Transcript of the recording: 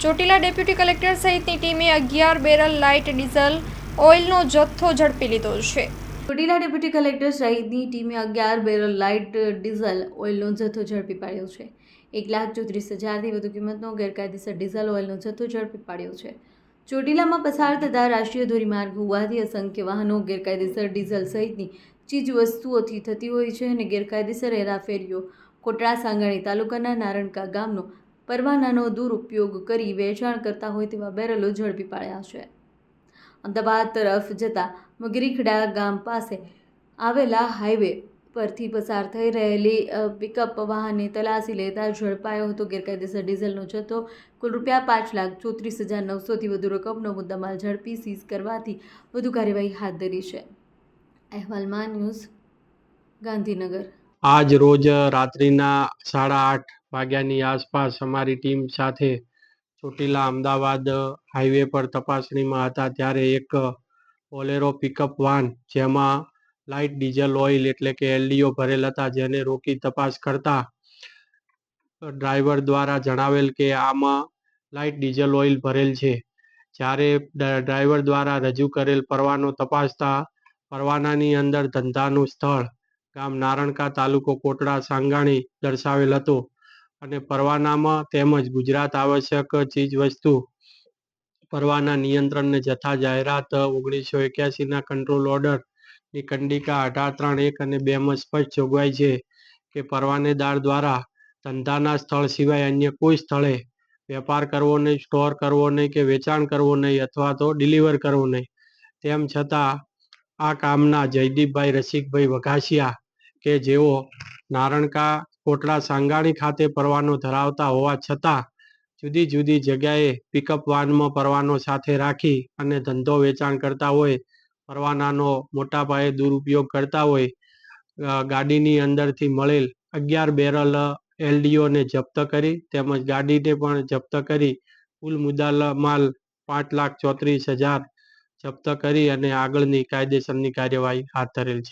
Chotila deputy collector સહિતની ટીમે 11 barrel light diesel ઓઇલનો જથ્થો ઝડપી લીધો છે. ચોટીલા ડેપ્યુટી કલેક્ટર સહિતની ટીમે 11 બેરલ લાઇટ ડીઝલ ઓઇલનો જથ્થો ઝડપી પાડ્યો છે. 1,34,000થી વધુ કિંમતનો ગેરકાયદેસર ડીઝલ ઓઇલનો જથ્થો ઝડપી પાડ્યો છે. ચોટીલામાં પસાર થતા રાષ્ટ્રીય ધોરીમાર્ગ હોવાથી અસંખ્ય વાહનો ગેરકાયદેસર ડીઝલ સહિતની ચીજ વસ્તુઓથી થતી હોય છે અને ગેરકાયદેસર હેરાફેરીઓ કોટડા સાંગાણી તાલુકાના નારણકા ગામનો પરવાનાનો દુરુપયોગ કરી વેચાણ કરતા હોય તેવા બેરલો ઝડપી પાડ્યા છે. અમદાવાદ તરફ જતા મગરીખડા ગામ પાસે આવેલા હાઈવે પરથી પસાર થઈ રહેલી પિકઅપ વાહનને તલાશી લેતા ઝડપાયો હતો. ગેરકાયદેસર ડીઝલનો જથ્થો કુલ ₹5,34,900થી વધુ રકમનો મુદ્દામાલ ઝડપી સીઝ કરવાથી વધુ કાર્યવાહી હાથ ધરી છે. અહેવાલ માં ન્યૂઝ, ગાંધીનગર. આજ રોજ રાત્રિના 8:30 વાગ્યાની આસપાસ અમારી ટીમ સાથે ચોટીલા અમદાવાદ હાઈવે પર તપાસણીમાં હતા ત્યારે એક બોલેરો પિકઅપ વાન જેમાં લાઇટ ડીઝલ ઓઇલ એટલે કે LDO ભરેલ હતા, જેને રોકી તપાસ કરતા ડ્રાઈવર દ્વારા જણાવેલ કે આમાં લાઇટ ડીઝલ ઓઇલ ભરેલ છે. જ્યારે ડ્રાઈવર દ્વારા રજૂ કરેલ પરવાનો તપાસતા પરવાનાની અંદર ધંધાનું સ્થળ ગામ નારણકા, તાલુકો કોટડા સાંગાણી દર્શાવેલ હતો અને પરવાનામાં તેમજ ગુજરાત આવશ્યક ચીજ વસ્તુ પરવાના નિયંત્રણ ને જથ્થા જાહેરાત 1981ના કંટ્રોલ ઓર્ડરની કંડિકા 18.3.1 અને 2માં સ્પષ્ટ જોગવાઈ છે કે પરવાનેદાર દ્વારા ધંધાના સ્થળ સિવાય અન્ય કોઈ સ્થળે વેપાર કરવો નહીં, સ્ટોર કરવો નહીં કે વેચાણ કરવો નહીં અથવા તો ડિલિવર કરવો નહીં. તેમ છતાં આ કામના જયદીપભાઈ રસિકભાઈ વઘાસિયા કે જેઓ નારણકા કોટડા સાંગાણી ખાતે પરવાનો ધરાવતા હોવા છતાં જુદી જુદી જગ્યાએ પિકઅપ વાનમાં પરવાનો સાથે રાખી અને ધંધો વેચાણ કરતા હોય, પરવાનાનો મોટા પાયે દુરુપયોગ કરતા હોય, ગાડીની અંદરથી મળેલ 11 બેરલ LDOને જપ્ત કરી તેમજ ગાડીને પણ જપ્ત કરી કુલ મુદ્દામાલ 5,34,000 જપ્ત કરી અને આગળની કાયદેસરની કાર્યવાહી હાથ ધરેલ છે.